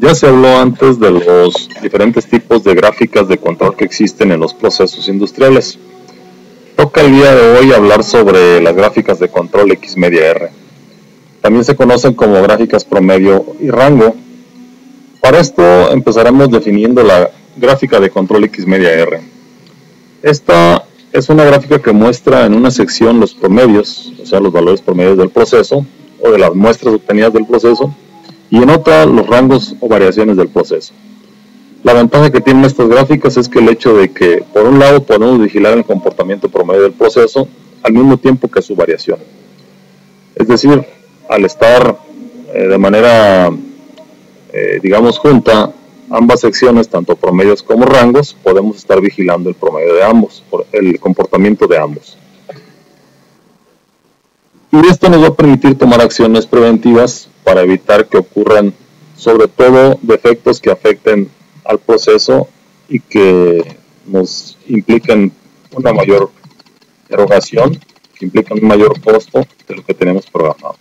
Ya se habló antes de los diferentes tipos de gráficas de control que existen en los procesos industriales. Toca el día de hoy hablar sobre las gráficas de control X media R. También se conocen como gráficas promedio y rango. Para esto empezaremos definiendo la gráfica de control X media R. Esta es una gráfica que muestra en una sección los promedios, o sea, los valores promedios del proceso o de las muestras obtenidas del proceso, y en otra los rangos o variaciones del proceso. La ventaja que tienen estas gráficas es que el hecho de que, por un lado, podemos vigilar el comportamiento promedio del proceso al mismo tiempo que su variación. Es decir, al estar de manera, digamos, junta, ambas secciones, tanto promedios como rangos, podemos estar vigilando el promedio de ambos, el comportamiento de ambos. Y esto nos va a permitir tomar acciones preventivas para evitar que ocurran, sobre todo, defectos que afecten al proceso y que nos impliquen una mayor erogación, que implican un mayor costo de lo que tenemos programado.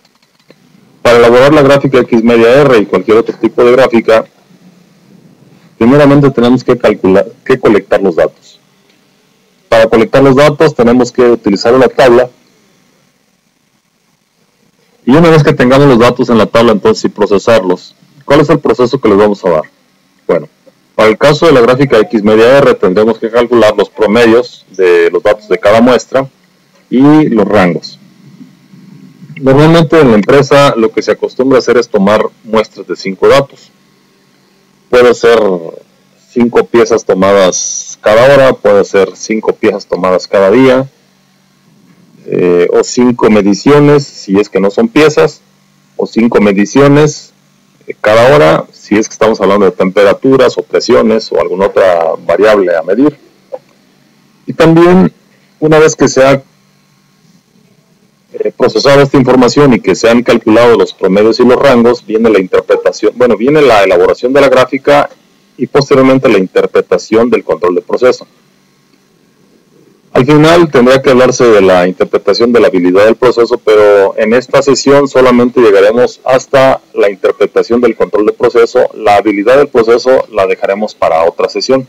Para elaborar la gráfica X media R y cualquier otro tipo de gráfica, primeramente tenemos que colectar los datos. Para colectar los datos tenemos que utilizar una tabla. Y una vez que tengamos los datos en la tabla, entonces sí procesarlos. ¿Cuál es el proceso que les vamos a dar? Bueno, para el caso de la gráfica X media R tendremos que calcular los promedios de los datos de cada muestra y los rangos. Normalmente en la empresa lo que se acostumbra a hacer es tomar muestras de 5 datos. Puede ser 5 piezas tomadas cada hora, puede ser 5 piezas tomadas cada día, o 5 mediciones si es que no son piezas, o 5 mediciones cada hora si es que estamos hablando de temperaturas o presiones o alguna otra variable a medir. Y también, una vez que se ha procesado esta información y que se han calculado los promedios y los rangos, viene la interpretación, viene la elaboración de la gráfica y posteriormente la interpretación del control de proceso. Al final tendrá que hablarse de la interpretación de la habilidad del proceso, pero en esta sesión solamente llegaremos hasta la interpretación del control de proceso. La habilidad del proceso la dejaremos para otra sesión.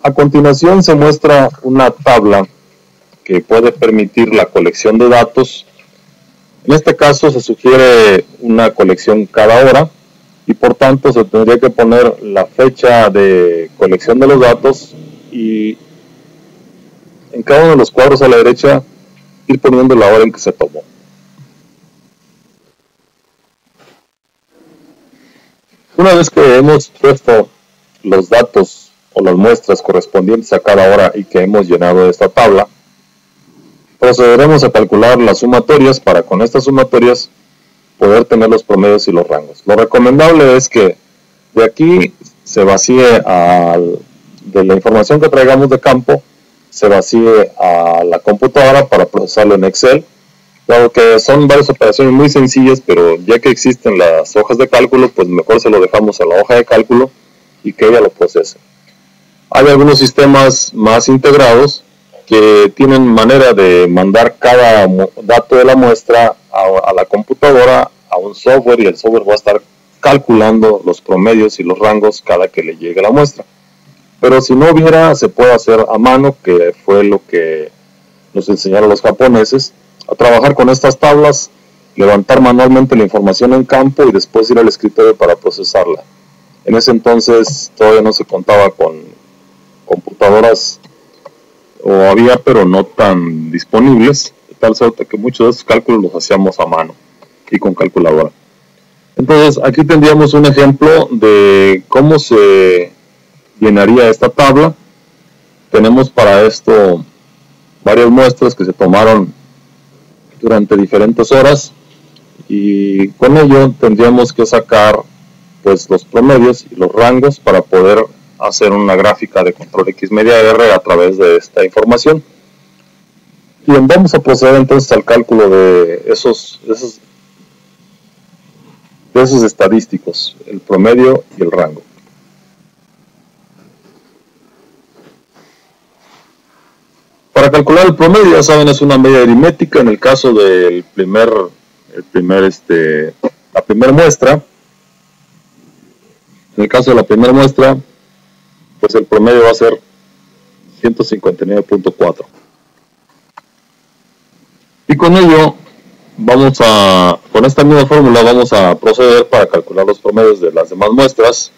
A continuación se muestra una tabla que puede permitir la colección de datos. En este caso se sugiere una colección cada hora y por tanto se tendría que poner la fecha de colección de los datos y en cada uno de los cuadros a la derecha ir poniendo la hora en que se tomó. Una vez que hemos puesto los datos o las muestras correspondientes a cada hora y que hemos llenado esta tabla, procederemos a calcular las sumatorias para con estas sumatorias poder tener los promedios y los rangos. Lo recomendable es que de aquí se vacíe de la información que traigamos de campo, se vacíe a la computadora para procesarlo en Excel, dado que son varias operaciones muy sencillas, pero ya que existen las hojas de cálculo, pues mejor se lo dejamos a la hoja de cálculo y que ella lo procese. Hay algunos sistemas más integrados que tienen manera de mandar cada dato de la muestra a la computadora, a un software, y el software va a estar calculando los promedios y los rangos cada que le llegue la muestra. Pero si no hubiera, se puede hacer a mano, que fue lo que nos enseñaron los japoneses, a trabajar con estas tablas, levantar manualmente la información en campo y después ir al escritorio para procesarla. En ese entonces todavía no se contaba con computadoras, o había pero no tan disponibles, de tal suerte que muchos de esos cálculos los hacíamos a mano y con calculadora. Entonces aquí tendríamos un ejemplo de cómo se llenaría esta tabla. Tenemos para esto varias muestras que se tomaron durante diferentes horas y con ello tendríamos que sacar pues los promedios y los rangos para poder hacer una gráfica de control X media R a través de esta información. Bien, vamos a proceder entonces al cálculo de esos estadísticos, el promedio y el rango. Para calcular el promedio, ya saben, es una media aritmética. En el caso del primer la primera muestra. En el caso de la primera muestra, pues el promedio va a ser 159.4. Y con ello, con esta misma fórmula vamos a proceder para calcular los promedios de las demás muestras.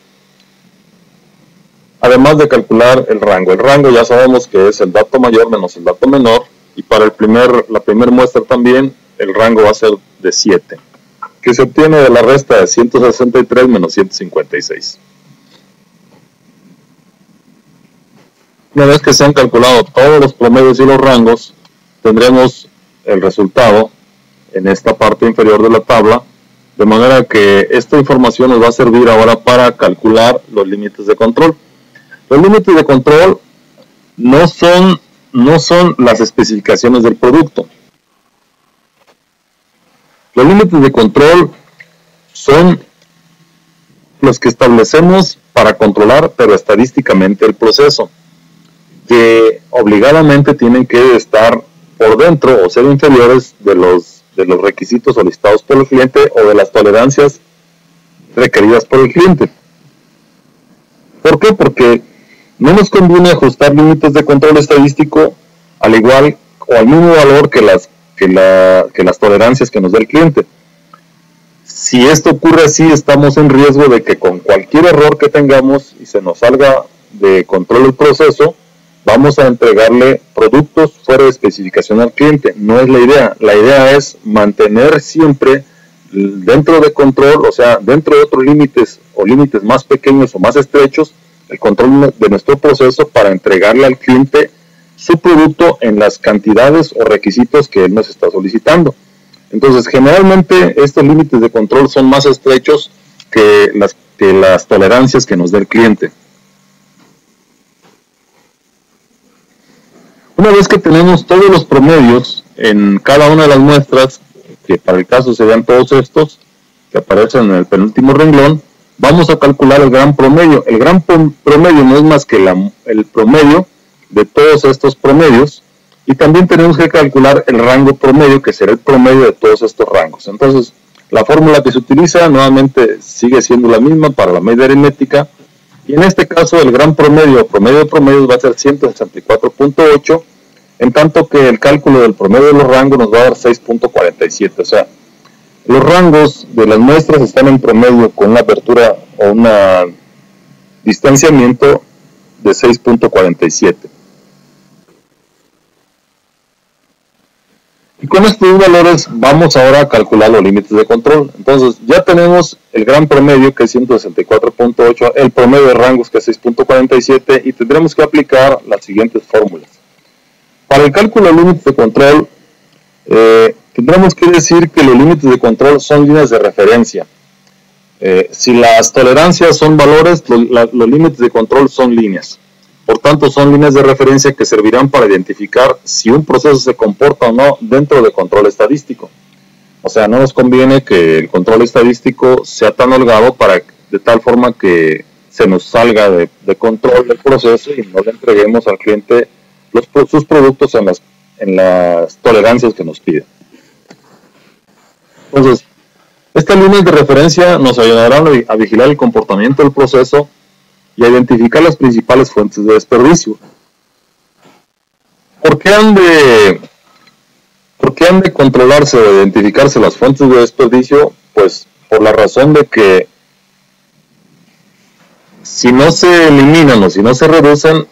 Además de calcular el rango. El rango ya sabemos que es el dato mayor menos el dato menor. Y para la primera muestra también, el rango va a ser de 7. Que se obtiene de la resta de 163 menos 156. Una vez que se han calculado todos los promedios y los rangos, tendremos el resultado en esta parte inferior de la tabla, de manera que esta información nos va a servir ahora para calcular los límites de control. Los límites de control no son las especificaciones del producto. Los límites de control son los que establecemos para controlar, pero estadísticamente, el proceso, que obligadamente tienen que estar por dentro o ser inferiores de los requisitos solicitados por el cliente o de las tolerancias requeridas por el cliente. ¿Por qué? Porque no nos conviene ajustar límites de control estadístico al igual o al mismo valor que las tolerancias que nos da el cliente. Si esto ocurre así, estamos en riesgo de que con cualquier error que tengamos y se nos salga de control el proceso, vamos a entregarle productos fuera de especificación al cliente. No es la idea. La idea es mantener siempre dentro de control, o sea, dentro de otros límites o límites más pequeños o más estrechos, el control de nuestro proceso para entregarle al cliente su producto en las cantidades o requisitos que él nos está solicitando. Entonces, generalmente estos límites de control son más estrechos que las tolerancias que nos da el cliente. Una vez que tenemos todos los promedios en cada una de las muestras, que para el caso serían todos estos, que aparecen en el penúltimo renglón, vamos a calcular el gran promedio. El gran promedio no es más que el promedio de todos estos promedios, y también tenemos que calcular el rango promedio, que será el promedio de todos estos rangos. Entonces, la fórmula que se utiliza nuevamente sigue siendo la misma para la media aritmética, y en este caso el gran promedio, promedio de promedios, va a ser 164.8, en tanto que el cálculo del promedio de los rangos nos va a dar 6.47, o sea, los rangos de las muestras están en promedio con una apertura o un distanciamiento de 6.47. Y con estos valores vamos ahora a calcular los límites de control. Entonces ya tenemos el gran promedio, que es 164.8, el promedio de rangos, que es 6.47, y tendremos que aplicar las siguientes fórmulas. Para el cálculo de límites de control, tendremos que decir que los límites de control son líneas de referencia. Si las tolerancias son valores, los límites de control son líneas. Por tanto, son líneas de referencia que servirán para identificar si un proceso se comporta o no dentro de control estadístico. O sea, no nos conviene que el control estadístico sea tan holgado de tal forma que se nos salga de control del proceso y no le entreguemos al cliente sus productos en las tolerancias que nos pide. Entonces, estas líneas de referencia nos ayudarán a vigilar el comportamiento del proceso y a identificar las principales fuentes de desperdicio. ¿Por qué han de controlarse o identificarse las fuentes de desperdicio? Pues por la razón de que si no se eliminan o si no se reducen,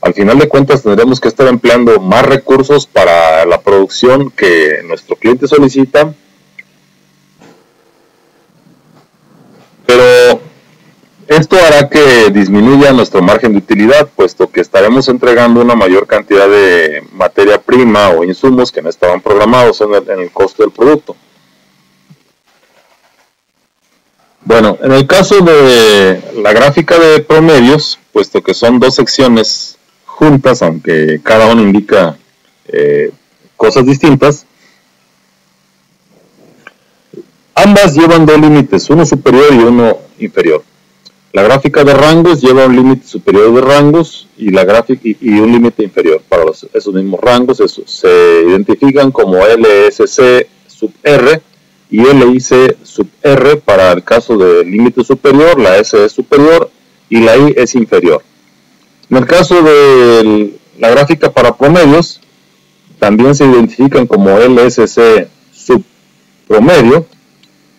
al final de cuentas tendremos que estar empleando más recursos para la producción que nuestro cliente solicita, pero esto hará que disminuya nuestro margen de utilidad, puesto que estaremos entregando una mayor cantidad de materia prima o insumos que no estaban programados en el costo del producto. Bueno, en el caso de la gráfica de promedios, puesto que son dos secciones juntas, aunque cada una indica cosas distintas, ambas llevan dos límites, uno superior y uno inferior. La gráfica de rangos lleva un límite superior de rangos y un límite inferior. Para esos mismos rangos se identifican como LSC sub R y LIC sub R para el caso del límite superior, la S es superior y la I es inferior. En el caso de la gráfica para promedios, también se identifican como LSC sub promedio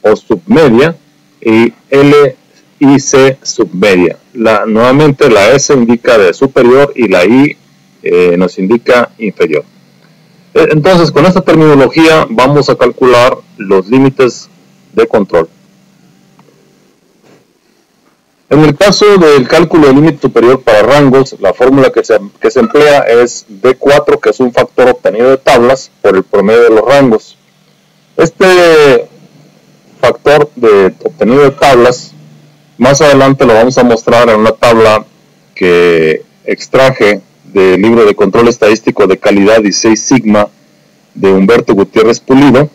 o submedia y LIC submedia. Nuevamente la S indica de superior y la I nos indica inferior. Entonces, con esta terminología vamos a calcular los límites de control. En el caso del cálculo del límite superior para rangos, la fórmula que se emplea es D4, que es un factor obtenido de tablas por el promedio de los rangos. Este factor obtenido de tablas, más adelante lo vamos a mostrar en una tabla que extraje del libro de control estadístico de calidad y 6 sigma de Humberto Gutiérrez Pulido,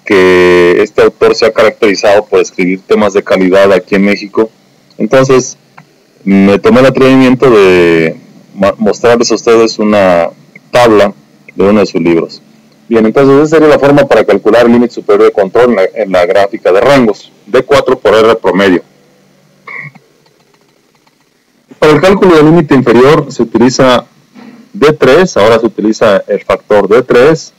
que este autor se ha caracterizado por escribir temas de calidad aquí en México. Entonces me tomé el atrevimiento de mostrarles a ustedes una tabla de uno de sus libros. Bien, entonces esa sería la forma para calcular el límite superior de control en la gráfica de rangos, D4 por R promedio. Para el cálculo del límite inferior se utiliza D3, ahora se utiliza el factor D3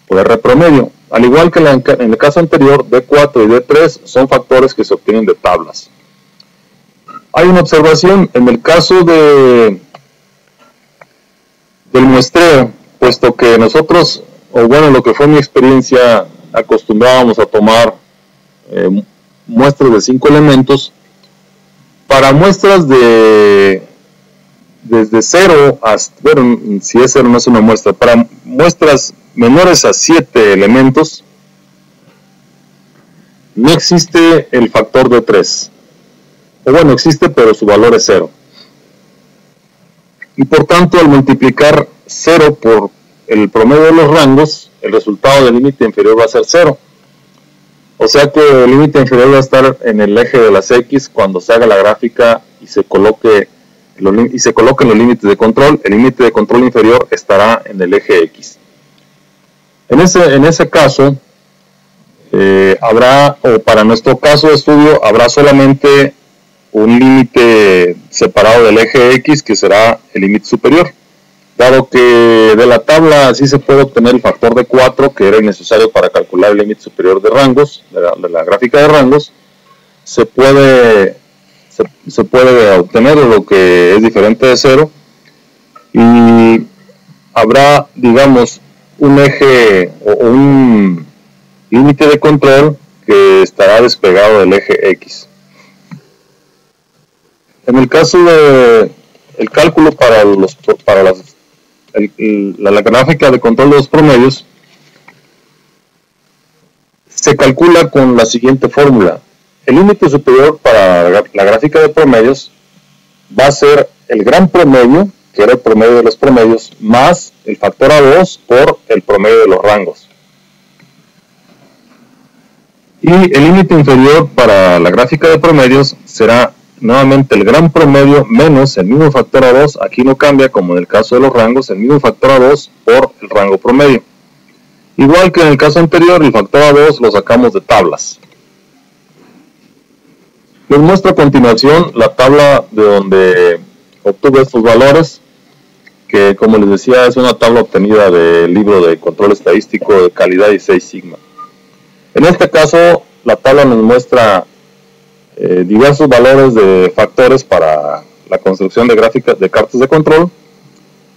por R promedio. Al igual que en el caso anterior, D4 y D3 son factores que se obtienen de tablas. Hay una observación, en el caso del muestreo, puesto que nosotros, o bueno, lo que fue mi experiencia, acostumbrábamos a tomar muestras de 5 elementos. Para muestras desde 0 hasta, bueno, si es 0 no es una muestra, para muestras menores a 7 elementos, no existe el factor de 3. O bueno, existe, pero su valor es 0. Y por tanto, al multiplicar 0 por el promedio de los rangos, el resultado del límite inferior va a ser 0. O sea que el límite inferior va a estar en el eje de las X cuando se haga la gráfica y se coloquen los límites de control. El límite de control inferior estará en el eje X. En ese caso, habrá, o para nuestro caso de estudio, habrá solamente un límite separado del eje X, que será el límite superior. Dado que de la tabla sí se puede obtener el factor de 4, que era necesario para calcular el límite superior de rangos, de la gráfica de rangos, se puede obtener lo que es diferente de 0, y habrá, digamos, un eje o un límite de control que estará despegado del eje X. En el caso de el cálculo para la gráfica de control de los promedios, se calcula con la siguiente fórmula. El límite superior para la gráfica de promedios va a ser el gran promedio, que era el promedio de los promedios, más el factor A2 por el promedio de los rangos. Y el límite inferior para la gráfica de promedios será nuevamente el gran promedio menos el mismo factor A2, aquí no cambia como en el caso de los rangos, el mismo factor A2 por el rango promedio. Igual que en el caso anterior, el factor A2 lo sacamos de tablas. Les muestro a continuación la tabla de donde obtuve estos valores, que como les decía es una tabla obtenida del libro de control estadístico de calidad y 6 sigma. En este caso, la tabla nos muestra diversos valores de factores para la construcción de gráficas de cartas de control,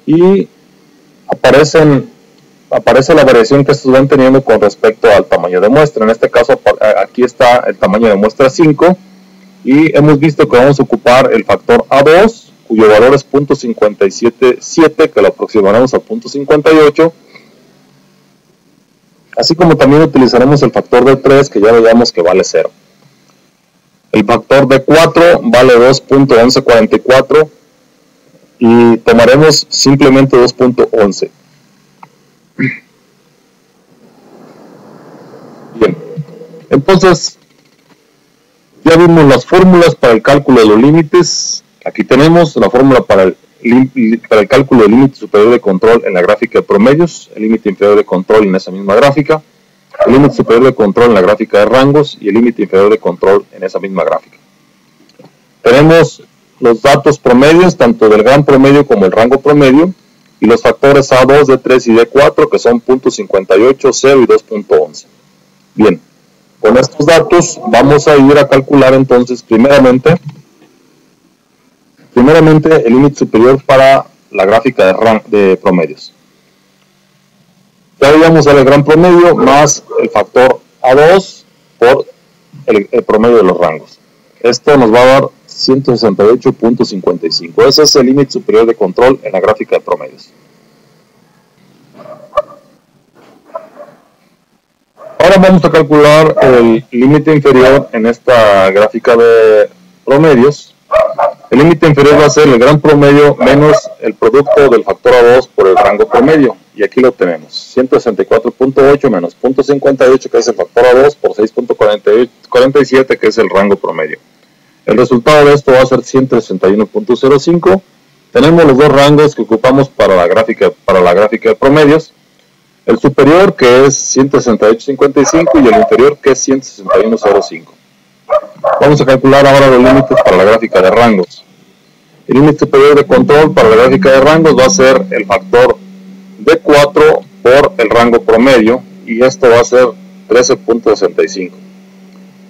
y aparece la variación que estos van teniendo con respecto al tamaño de muestra. En este caso, aquí está el tamaño de muestra 5, y hemos visto que vamos a ocupar el factor A2, cuyo valor es 0.577, que lo aproximaremos a 0.58, así como también utilizaremos el factor de 3, que ya veíamos que vale 0. El factor de 4 vale 2.1144 y tomaremos simplemente 2.11. Bien, entonces ya vimos las fórmulas para el cálculo de los límites. Aquí tenemos la fórmula para el cálculo del límite superior de control en la gráfica de promedios, el límite inferior de control en esa misma gráfica. el límite superior de control en la gráfica de rangos y el límite inferior de control en esa misma gráfica. Tenemos los datos promedios, tanto del gran promedio como el rango promedio, y los factores A2, D3 y D4, que son 0.58, 0 y 2.11. Bien, con estos datos vamos a ir a calcular entonces primeramente el límite superior para la gráfica de promedios. Ya veíamos el gran promedio más el factor A2 por el promedio de los rangos. Esto nos va a dar 168.55. Ese es el límite superior de control en la gráfica de promedios. Ahora vamos a calcular el límite inferior en esta gráfica de promedios. El límite inferior va a ser el gran promedio menos el producto del factor A2 por el rango promedio. Y aquí lo tenemos, 164.8 menos 0.58, que es el factor A2, por 6.47, que es el rango promedio. El resultado de esto va a ser 161.05. Tenemos los dos rangos que ocupamos para la gráfica de promedios. El superior, que es 168.55, y el inferior, que es 161.05. Vamos a calcular ahora los límites para la gráfica de rangos. El límite superior de control para la gráfica de rangos va a ser el factor D4 por el rango promedio, y esto va a ser 13.65.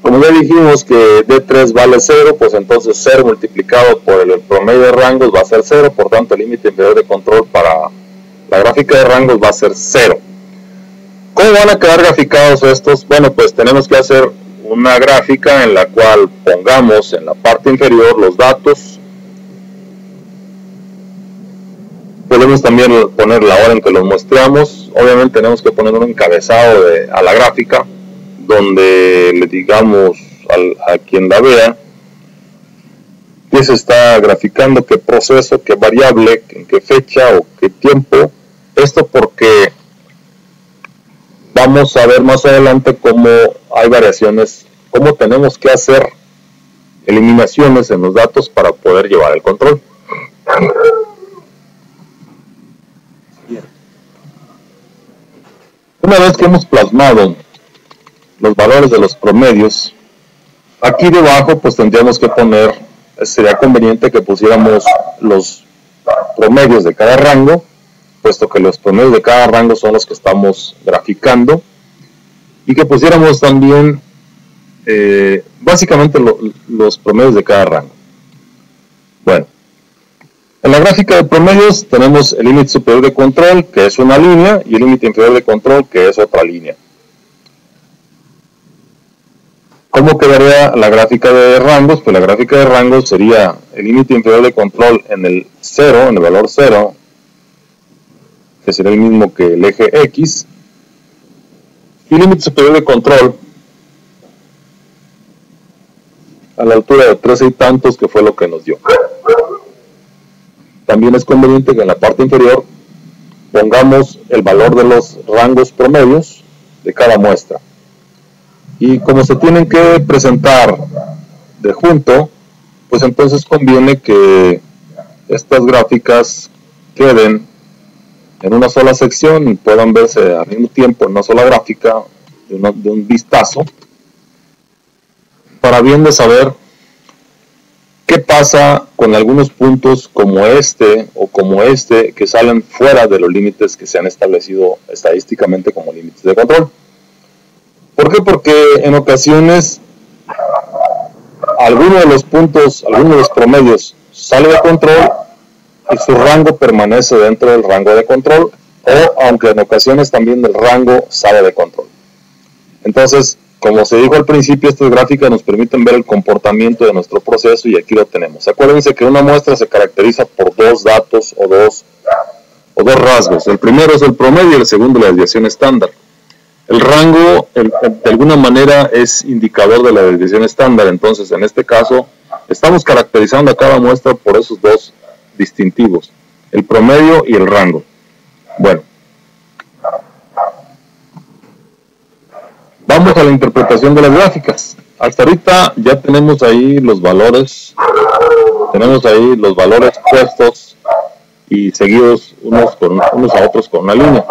Como ya dijimos que D3 vale 0, pues entonces 0 multiplicado por el promedio de rangos va a ser 0, por tanto el límite inferior de control para la gráfica de rangos va a ser 0. ¿Cómo van a quedar graficados estos? Bueno, pues tenemos que hacer una gráfica en la cual pongamos en la parte inferior los datos. Podemos también poner la hora en que los muestramos. Obviamente tenemos que poner un encabezado a la gráfica, donde le digamos a quien la vea que se está graficando, qué proceso, qué variable, en qué fecha o qué tiempo. Esto porque vamos a ver más adelante cómo hay variaciones, cómo tenemos que hacer eliminaciones en los datos para poder llevar el control. Una vez que hemos plasmado los valores de los promedios, aquí debajo pues tendríamos que poner, sería conveniente que pusiéramos los promedios de cada rango, puesto que los promedios de cada rango son los que estamos graficando, y que pusiéramos también básicamente los promedios de cada rango. Bueno, en la gráfica de promedios tenemos el límite superior de control, que es una línea, y el límite inferior de control, que es otra línea. ¿Cómo quedaría la gráfica de rangos? Pues la gráfica de rangos sería el límite inferior de control en el 0, en el valor 0, que sería el mismo que el eje X, y límite superior de control a la altura de 13 y tantos, que fue lo que nos dio. También es conveniente que en la parte inferior pongamos el valor de los rangos promedios de cada muestra. Y como se tienen que presentar de junto, pues entonces conviene que estas gráficas queden en una sola sección y puedan verse al mismo tiempo en una sola gráfica de un vistazo, para bien de saber qué pasa con algunos puntos como este o como este, que salen fuera de los límites que se han establecido estadísticamente como límites de control. ¿Por qué? Porque en ocasiones alguno de los puntos, alguno de los promedios sale de control y su rango permanece dentro del rango de control, o aunque en ocasiones también el rango sale de control. Entonces, como se dijo al principio, estas gráficas nos permiten ver el comportamiento de nuestro proceso, y aquí lo tenemos. Acuérdense que una muestra se caracteriza por dos datos o dos rasgos. El primero es el promedio y el segundo la desviación estándar. El rango, de alguna manera, es indicador de la desviación estándar. Entonces, en este caso, estamos caracterizando a cada muestra por esos dos distintivos, el promedio y el rango. Bueno, vamos a la interpretación de las gráficas. Hasta ahorita ya tenemos ahí los valores, puestos y seguidos unos a otros con una línea.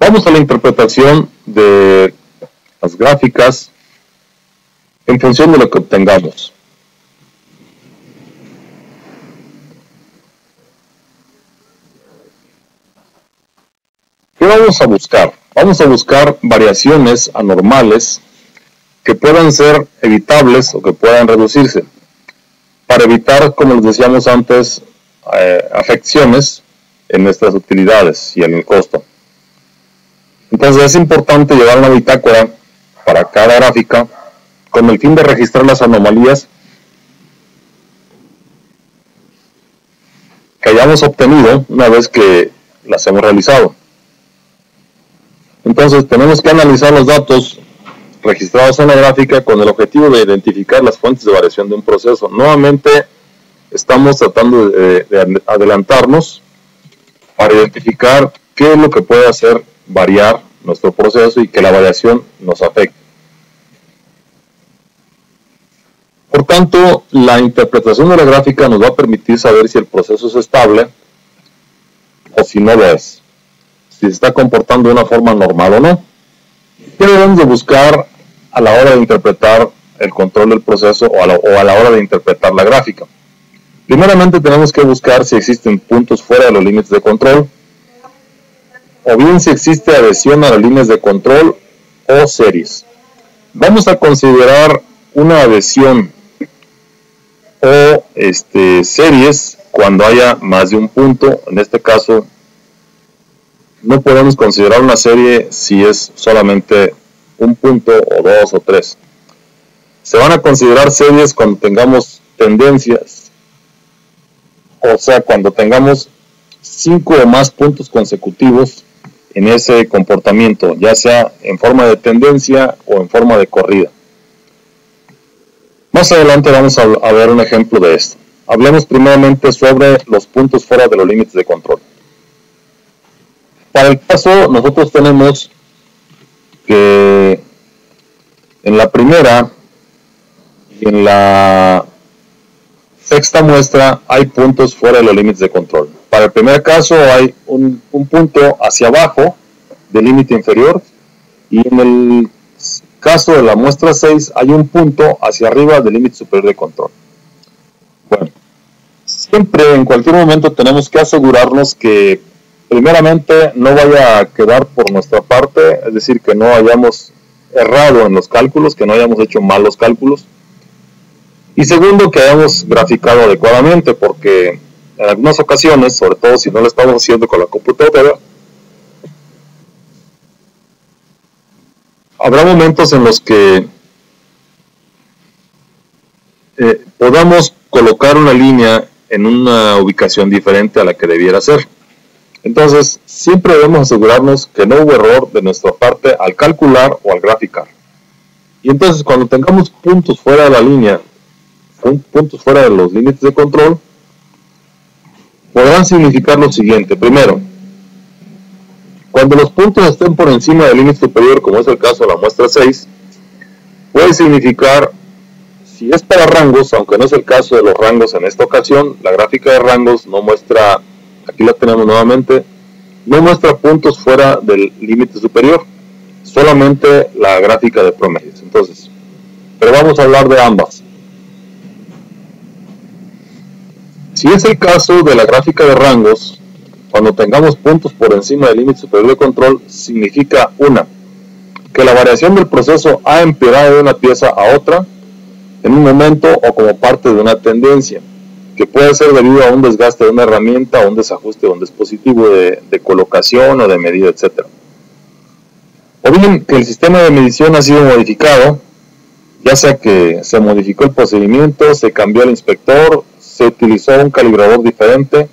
Vamos a la interpretación de las gráficas en función de lo que obtengamos. ¿Qué vamos a buscar? Vamos a buscar variaciones anormales que puedan ser evitables o que puedan reducirse, para evitar, como les decíamos antes, afecciones en nuestras utilidades y en el costo. Entonces es importante llevar una bitácora para cada gráfica con el fin de registrar las anomalías que hayamos obtenido una vez que las hemos realizado. Entonces tenemos que analizar los datos registrados en la gráfica con el objetivo de identificar las fuentes de variación de un proceso. Nuevamente estamos tratando de adelantarnos para identificar qué es lo que puede hacer variar nuestro proceso y que la variación nos afecte. Por tanto, la interpretación de la gráfica nos va a permitir saber si el proceso es estable o si no lo es, si se está comportando de una forma normal o no. ¿Qué debemos de buscar a la hora de interpretar el control del proceso o a la hora de interpretar la gráfica? Primeramente tenemos que buscar si existen puntos fuera de los límites de control, o bien si existe adhesión a las líneas de control o series. Vamos a considerar una adhesión o series cuando haya más de un punto. En este caso no podemos considerar una serie si es solamente un punto o dos o tres. Se van a considerar series cuando tengamos tendencias, o sea, cuando tengamos 5 o más puntos consecutivos en ese comportamiento, ya sea en forma de tendencia o en forma de corrida. Más adelante vamos a ver un ejemplo de esto. Hablemos primeramente sobre los puntos fuera de los límites de control. Para el caso, nosotros tenemos que en la primera y en la sexta muestra hay puntos fuera de los límites de control. Para el primer caso hay un punto hacia abajo del límite inferior, y en el caso de la muestra 6 hay un punto hacia arriba del límite superior de control. Bueno, siempre en cualquier momento tenemos que asegurarnos que primeramente no vaya a quedar por nuestra parte, es decir, que no hayamos errado en los cálculos, que no hayamos hecho mal los cálculos. Y segundo, que hayamos graficado adecuadamente, porque en algunas ocasiones, sobre todo si no lo estamos haciendo con la computadora, habrá momentos en los que podamos colocar una línea en una ubicación diferente a la que debiera ser. Entonces, siempre debemos asegurarnos que no hubo error de nuestra parte al calcular o al graficar. Y entonces, cuando tengamos puntos fuera de la línea, puntos fuera de los límites de control, podrán significar lo siguiente. Primero, cuando los puntos estén por encima del límite superior, como es el caso de la muestra 6, puede significar, si es para rangos, aunque no es el caso de los rangos en esta ocasión, la gráfica de rangos no muestra, aquí la tenemos nuevamente, no muestra puntos fuera del límite superior, solamente la gráfica de promedios. Entonces, pero vamos a hablar de ambas. Si es el caso de la gráfica de rangos, cuando tengamos puntos por encima del límite superior de control, significa que la variación del proceso ha empeorado de una pieza a otra en un momento o como parte de una tendencia, que puede ser debido a un desgaste de una herramienta o un desajuste de un dispositivo de colocación o de medida, etc. O bien que el sistema de medición ha sido modificado, ya sea que se modificó el procedimiento, se cambió el inspector, se utilizó un calibrador diferente,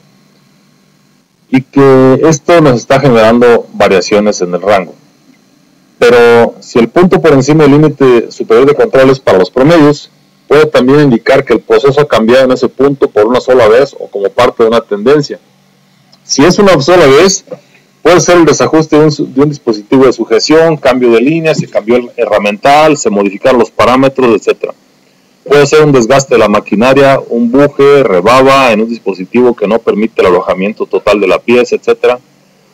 y que esto nos está generando variaciones en el rango. Pero si el punto por encima del límite superior de control es para los promedios, puede también indicar que el proceso ha cambiado en ese punto por una sola vez o como parte de una tendencia. Si es una sola vez, puede ser el desajuste de un dispositivo de sujeción, cambio de línea, se cambió el herramental, se modificaron los parámetros, etc. Puede ser un desgaste de la maquinaria, un buje, rebaba en un dispositivo que no permite el alojamiento total de la pieza, etc.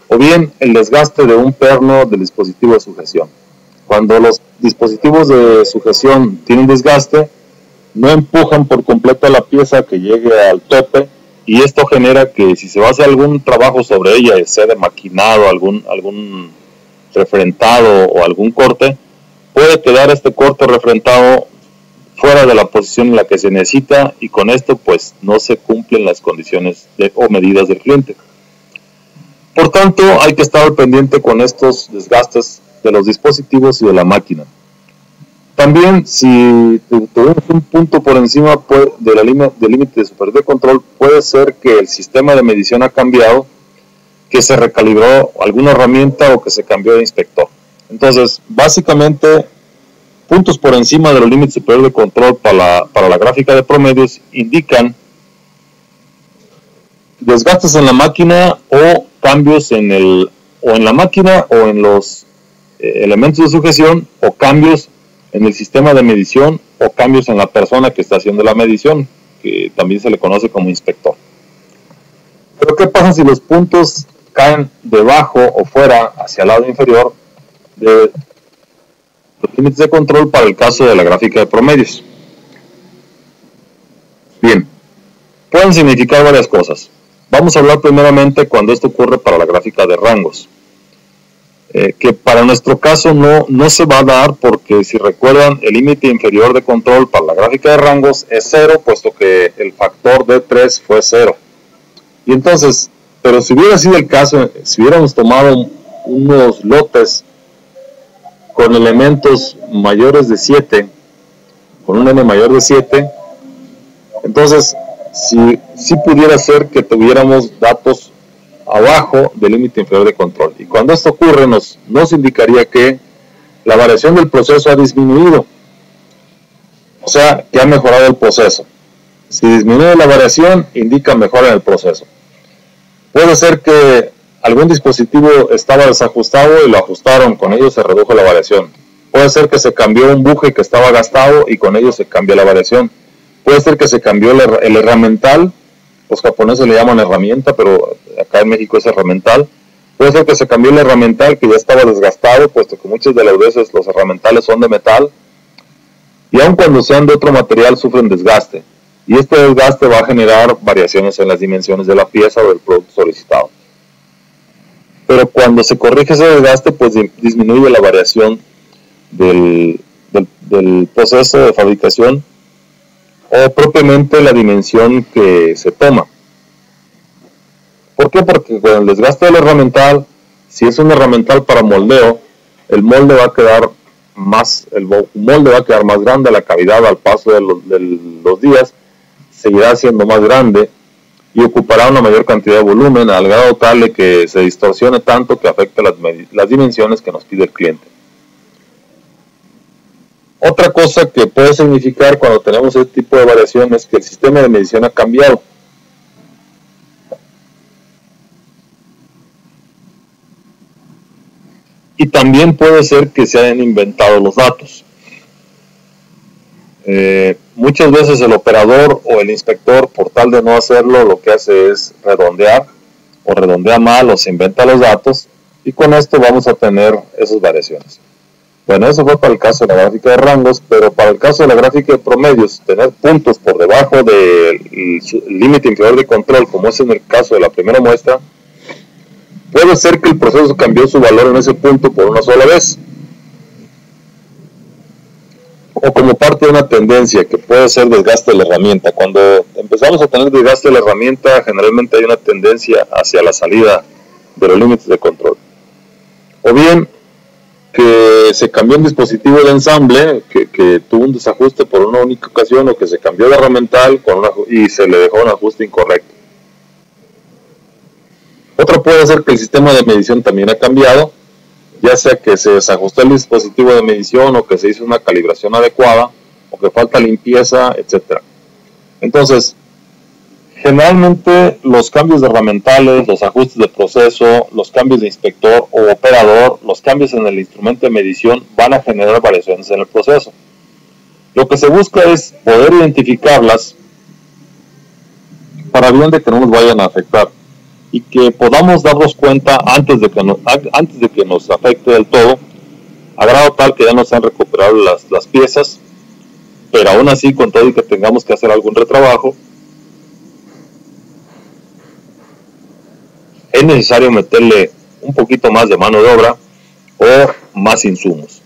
o bien el desgaste de un perno del dispositivo de sujeción. Cuando los dispositivos de sujeción tienen desgaste, no empujan por completo la pieza que llegue al tope, y esto genera que si se va a hacer algún trabajo sobre ella, sea de maquinado, algún refrentado o algún corte, puede quedar este corte refrentado fuera de la posición en la que se necesita, y con esto pues no se cumplen las condiciones o medidas del cliente. Por tanto, hay que estar al pendiente con estos desgastes de los dispositivos y de la máquina. También, si tenemos un punto por encima del límite de superioridad de control, puede ser que el sistema de medición ha cambiado, que se recalibró alguna herramienta o que se cambió de inspector. Entonces, básicamente, puntos por encima de los límites superiores de control para la gráfica de promedios indican desgastes en la máquina o cambios en la máquina o en los elementos de sujeción, o cambios en el sistema de medición, o cambios en la persona que está haciendo la medición, que también se le conoce como inspector. Pero ¿qué pasa si los puntos caen debajo o fuera, hacia el lado inferior de los límites de control para el caso de la gráfica de promedios? Bien, pueden significar varias cosas. Vamos a hablar primeramente cuando esto ocurre para la gráfica de rangos, que para nuestro caso no se va a dar, porque si recuerdan, el límite inferior de control para la gráfica de rangos es 0, puesto que el factor D3 fue 0. Y entonces, pero si hubiera sido el caso, si hubiéramos tomado unos lotes con elementos mayores de 7, con un n mayor de 7, entonces sí pudiera ser que tuviéramos datos abajo del límite inferior de control. Y cuando esto ocurre, nos indicaría que la variación del proceso ha disminuido, o sea, que ha mejorado el proceso. Si disminuye la variación, indica mejora en el proceso. Puede ser que algún dispositivo estaba desajustado y lo ajustaron, con ello se redujo la variación. Puede ser que se cambió un buje que estaba gastado y con ello se cambió la variación. Puede ser que se cambió el herramental, los japoneses le llaman herramienta, pero acá en México es herramental. Puede ser que se cambió el herramental, que ya estaba desgastado, puesto que muchas de las veces los herramentales son de metal, y aun cuando sean de otro material sufren desgaste, y este desgaste va a generar variaciones en las dimensiones de la pieza o del producto solicitado. Pero cuando se corrige ese desgaste, pues disminuye la variación del proceso de fabricación, o propiamente la dimensión que se toma. ¿Por qué? Porque con el desgaste del herramental, si es un herramental para moldeo, el molde va a quedar más grande, la cavidad al paso de los días seguirá siendo más grande y ocupará una mayor cantidad de volumen, al grado tal de que se distorsione tanto que afecte las dimensiones que nos pide el cliente. Otra cosa que puede significar cuando tenemos este tipo de variación es que el sistema de medición ha cambiado. Y también puede ser que se hayan inventado los datos. Muchas veces el operador o el inspector, por tal de no hacerlo, lo que hace es redondear, o redondea mal, o se inventa los datos, y con esto vamos a tener esas variaciones. Bueno, eso fue para el caso de la gráfica de rangos, pero para el caso de la gráfica de promedios, tener puntos por debajo del límite inferior de control, como es en el caso de la primera muestra, puede ser que el proceso cambió su valor en ese punto por una sola vez, o como parte de una tendencia que puede ser desgaste de la herramienta. Cuando empezamos a tener desgaste de la herramienta, generalmente hay una tendencia hacia la salida de los límites de control. O bien que se cambió un dispositivo de ensamble que tuvo un desajuste por una única ocasión, o que se cambió de herramental y se le dejó un ajuste incorrecto. Otra puede ser que el sistema de medición también ha cambiado, ya sea que se desajustó el dispositivo de medición, o que se hizo una calibración adecuada, o que falta limpieza, etc. Entonces, generalmente los cambios de herramentales, los ajustes de proceso, los cambios de inspector o operador, los cambios en el instrumento de medición van a generar variaciones en el proceso. Lo que se busca es poder identificarlas para bien de que no nos vayan a afectar. y que podamos darnos cuenta antes de que nos afecte del todo, a grado tal que ya nos han recuperado las piezas, pero aún así, con todo y que tengamos que hacer algún retrabajo, es necesario meterle un poquito más de mano de obra o más insumos.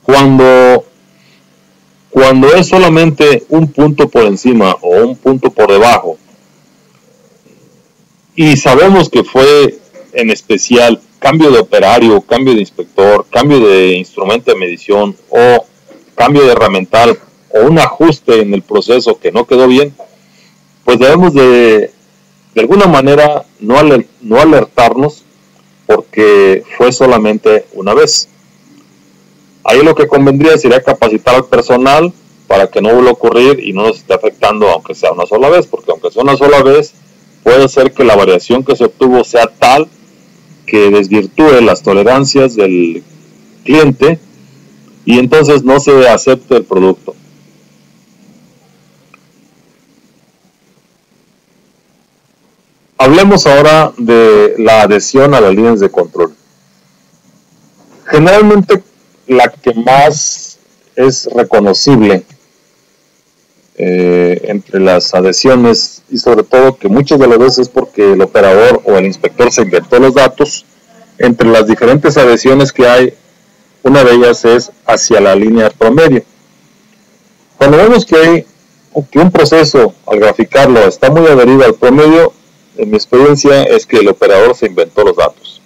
Cuando es solamente un punto por encima o un punto por debajo, y sabemos que fue en especial cambio de operario, cambio de inspector, cambio de instrumento de medición o cambio de herramental o un ajuste en el proceso que no quedó bien, pues debemos de alguna manera no alertarnos porque fue solamente una vez. Ahí lo que convendría sería capacitar al personal para que no vuelva a ocurrir y no nos esté afectando aunque sea una sola vez, porque aunque sea una sola vez, puede ser que la variación que se obtuvo sea tal que desvirtúe las tolerancias del cliente y entonces no se acepte el producto. Hablemos ahora de la adhesión a las líneas de control. Generalmente la que más es reconocible entre las adhesiones, y sobre todo que muchas de las veces es porque el operador o el inspector se inventó los datos, entre las diferentes adhesiones que hay, una de ellas es hacia la línea promedio. Cuando vemos que un proceso al graficarlo está muy adherido al promedio, en mi experiencia es que el operador se inventó los datos.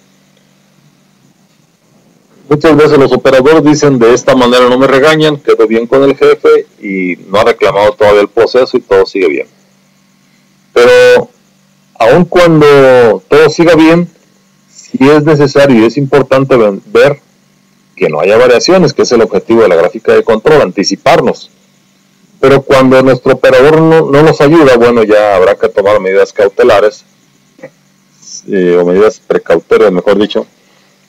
Muchas veces los operadores dicen: de esta manera no me regañan, quedo bien con el jefe y no ha reclamado todavía el proceso y todo sigue bien. Pero aun cuando todo siga bien, sí es necesario y es importante ver que no haya variaciones, que es el objetivo de la gráfica de control, anticiparnos. Pero cuando nuestro operador no nos ayuda, bueno, ya habrá que tomar medidas cautelares, o medidas precautorias, mejor dicho,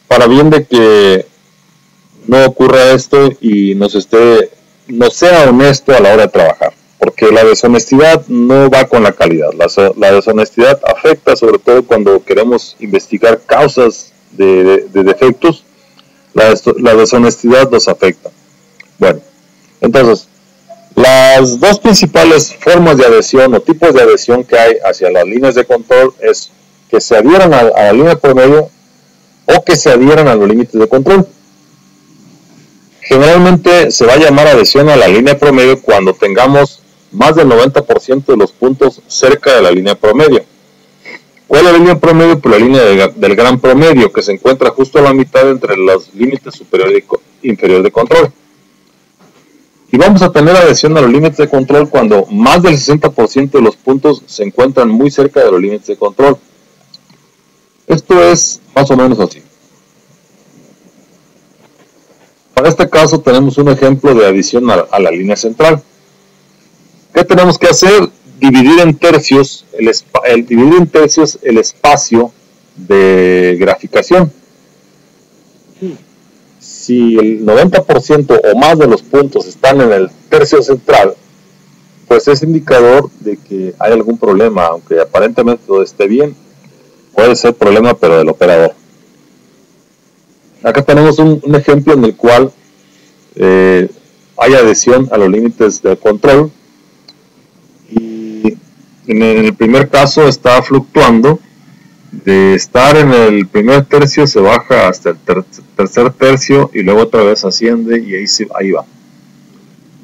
para bien de que no ocurra esto y nos sea honesto a la hora de trabajar, porque la deshonestidad no va con la calidad. La deshonestidad afecta, sobre todo cuando queremos investigar causas de defectos. La deshonestidad nos afecta. Bueno, entonces, las dos principales formas de adhesión o tipos de adhesión que hay hacia las líneas de control es que se adhieran a la línea promedio o que se adhieran a los límites de control. Generalmente se va a llamar adhesión a la línea promedio cuando tengamos más del 90% de los puntos cerca de la línea promedio. ¿Cuál es la línea promedio? Pues la línea del gran promedio, que se encuentra justo a la mitad entre los límites superior y inferior de control. Y vamos a tener adhesión a los límites de control cuando más del 60% de los puntos se encuentran muy cerca de los límites de control. Esto es más o menos así. Para este caso tenemos un ejemplo de adhesión a la línea central. ¿Qué tenemos que hacer? Dividir en tercios el espacio de graficación. Si el 90% o más de los puntos están en el tercio central, pues es indicador de que hay algún problema, aunque aparentemente todo esté bien, puede ser problema pero del operador. Acá tenemos un ejemplo en el cual hay adhesión a los límites de control y en el primer caso está fluctuando. De estar en el primer tercio se baja hasta el tercer tercio y luego otra vez asciende y ahí va.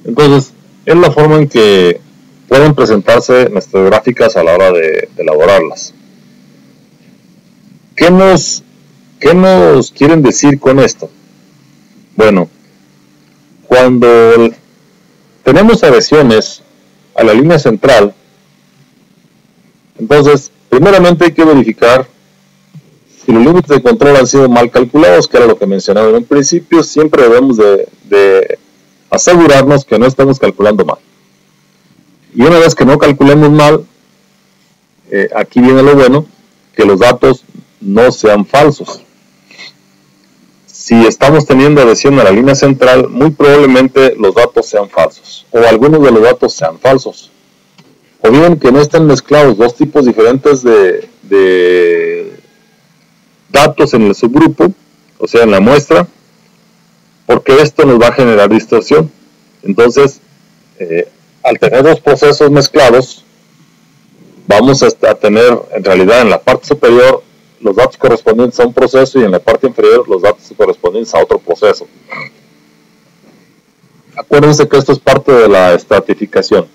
Entonces es la forma en que pueden presentarse nuestras gráficas a la hora de elaborarlas. ¿Qué nos quieren decir con esto? Bueno, cuando tenemos adhesiones a la línea central, entonces primeramente hay que verificar si los límites de control han sido mal calculados, que era lo que mencionaba en un principio. Siempre debemos de asegurarnos que no estamos calculando mal. Y una vez que no calculemos mal, aquí viene lo bueno, que los datos no sean falsos. Si estamos teniendo adhesión a la línea central, muy probablemente los datos sean falsos, o algunos de los datos sean falsos. o bien que no estén mezclados dos tipos diferentes de datos en el subgrupo, o sea, en la muestra, porque esto nos va a generar distorsión. Entonces, al tener dos procesos mezclados, vamos a tener en realidad en la parte superior los datos correspondientes a un proceso y en la parte inferior los datos correspondientes a otro proceso. Acuérdense que esto es parte de la estratificación.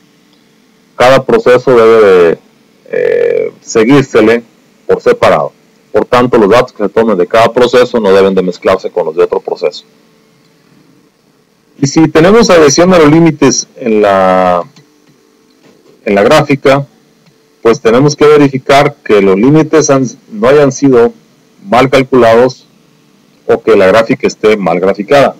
Cada proceso debe seguírsele por separado. Por tanto, los datos que se tomen de cada proceso no deben de mezclarse con los de otro proceso. Y si tenemos adhesión a los límites en la gráfica, pues tenemos que verificar que los límites no hayan sido mal calculados o que la gráfica esté mal graficada.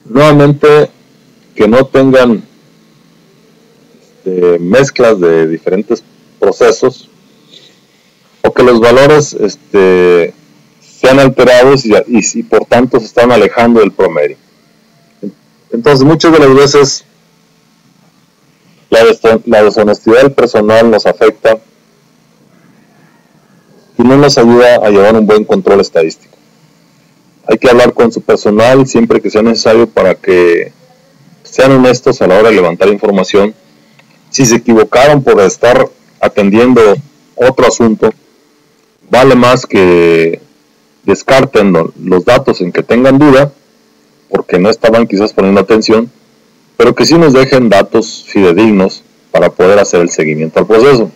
Nuevamente, que no tengan mezclas de diferentes procesos o que los valores sean alterados y por tanto se están alejando del promedio. Entonces, muchas de las veces la deshonestidad del personal nos afecta y no nos ayuda a llevar un buen control estadístico. Hay que hablar con su personal siempre que sea necesario para que sean honestos a la hora de levantar información. Si se equivocaron por estar atendiendo otro asunto, vale más que descarten los datos en que tengan duda, porque no estaban quizás poniendo atención, pero que sí nos dejen datos fidedignos para poder hacer el seguimiento al proceso.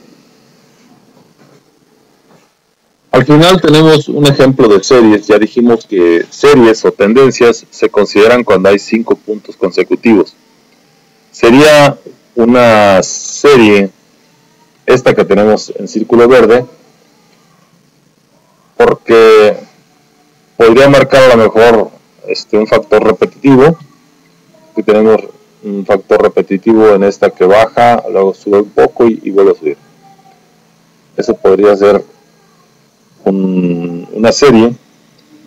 Al final tenemos un ejemplo de series. Ya dijimos que series o tendencias se consideran cuando hay 5 puntos consecutivos. Sería una serie, esta que tenemos en círculo verde, porque podría marcar a lo mejor un factor repetitivo. Aquí tenemos un factor repetitivo en esta que baja, luego sube un poco y vuelve a subir. Eso podría ser una serie,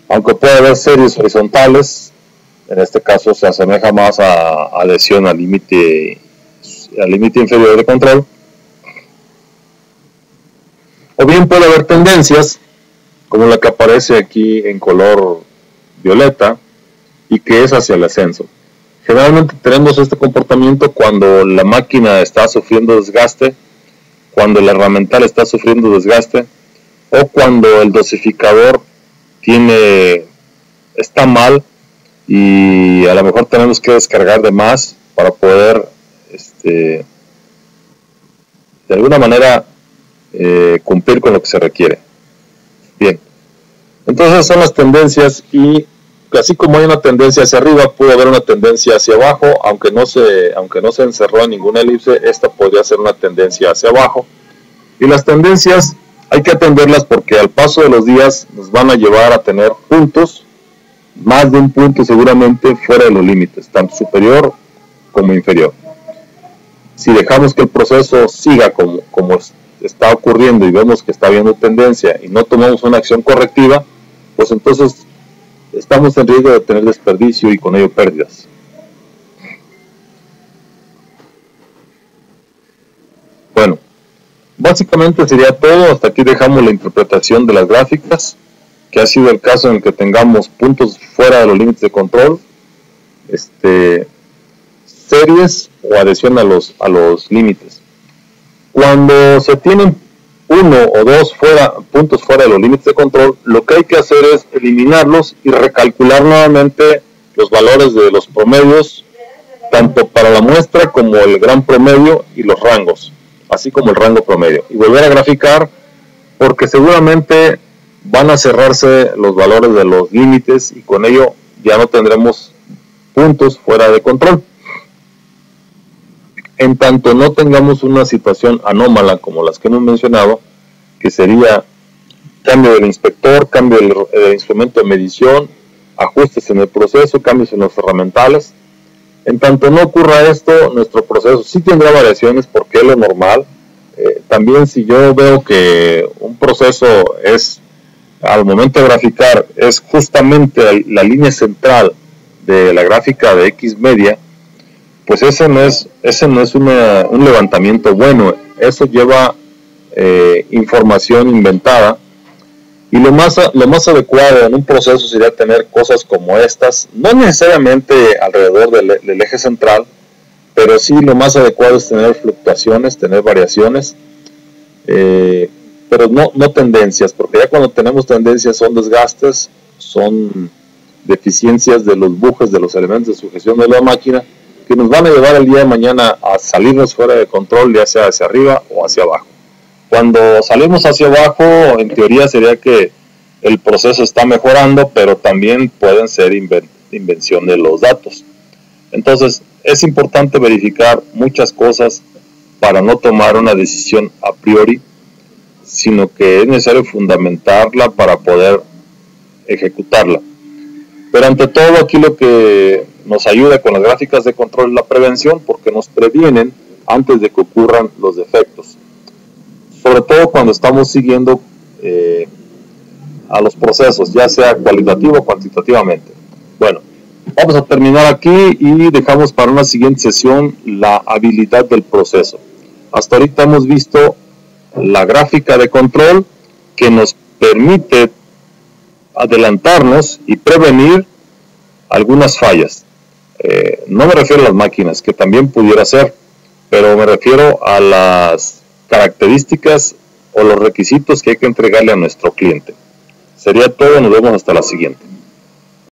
aunque puede haber series horizontales. En este caso se asemeja más a adhesión al límite inferior de control, o bien puede haber tendencias como la que aparece aquí en color violeta y que es hacia el ascenso. Generalmente tenemos este comportamiento cuando la máquina está sufriendo desgaste, cuando el herramental está sufriendo desgaste, o cuando el dosificador está mal y a lo mejor tenemos que descargar de más para poder de alguna manera cumplir con lo que se requiere. Bien, entonces son las tendencias, y así como hay una tendencia hacia arriba, puede haber una tendencia hacia abajo. Aunque no se encerró en ninguna elipse, esta podría ser una tendencia hacia abajo. Y las tendencias hay que atenderlas porque al paso de los días nos van a llevar a tener puntos, más de un punto seguramente fuera de los límites, tanto superior como inferior. Si dejamos que el proceso siga como está ocurriendo y vemos que está habiendo tendencia y no tomamos una acción correctiva, pues entonces estamos en riesgo de tener desperdicio y con ello pérdidas. Bueno, básicamente sería todo. Hasta aquí dejamos la interpretación de las gráficas, que ha sido el caso en el que tengamos puntos fuera de los límites de control, series o adhesión a los límites. Cuando se tienen uno o dos puntos fuera de los límites de control, lo que hay que hacer es eliminarlos y recalcular nuevamente los valores de los promedios, tanto para la muestra como el gran promedio y los rangos, así como el rango promedio, y volver a graficar, porque seguramente van a cerrarse los valores de los límites y con ello ya no tendremos puntos fuera de control. En tanto no tengamos una situación anómala como las que hemos mencionado, que sería cambio del inspector, cambio del instrumento de medición, ajustes en el proceso, cambios en los herramientales. En tanto no ocurra esto, nuestro proceso sí tendrá variaciones porque es lo normal. También si yo veo que un proceso es, al momento de graficar, es justamente la línea central de la gráfica de X media, pues ese no es un levantamiento bueno. Eso lleva información inventada, y lo más adecuado en un proceso sería tener cosas como estas, no necesariamente alrededor del eje central, pero sí lo más adecuado es tener fluctuaciones, tener variaciones, pero no tendencias, porque ya cuando tenemos tendencias son desgastes, son deficiencias de los bujes, de los elementos de sujeción de la máquina, que nos van a llevar el día de mañana a salirnos fuera de control, ya sea hacia arriba o hacia abajo. Cuando salimos hacia abajo, en teoría sería que el proceso está mejorando, pero también pueden ser invención de los datos. Entonces, es importante verificar muchas cosas para no tomar una decisión a priori, sino que es necesario fundamentarla para poder ejecutarla. Pero ante todo, aquí lo que nos ayuda con las gráficas de control es la prevención, porque nos previenen antes de que ocurran los defectos. Sobre todo cuando estamos siguiendo a los procesos, ya sea cualitativo o cuantitativamente. Bueno, vamos a terminar aquí y dejamos para una siguiente sesión la habilidad del proceso. Hasta ahorita hemos visto la gráfica de control que nos permite adelantarnos y prevenir algunas fallas. No me refiero a las máquinas, que también pudiera ser, pero me refiero a las características o los requisitos que hay que entregarle a nuestro cliente. Sería todo, nos vemos hasta la siguiente.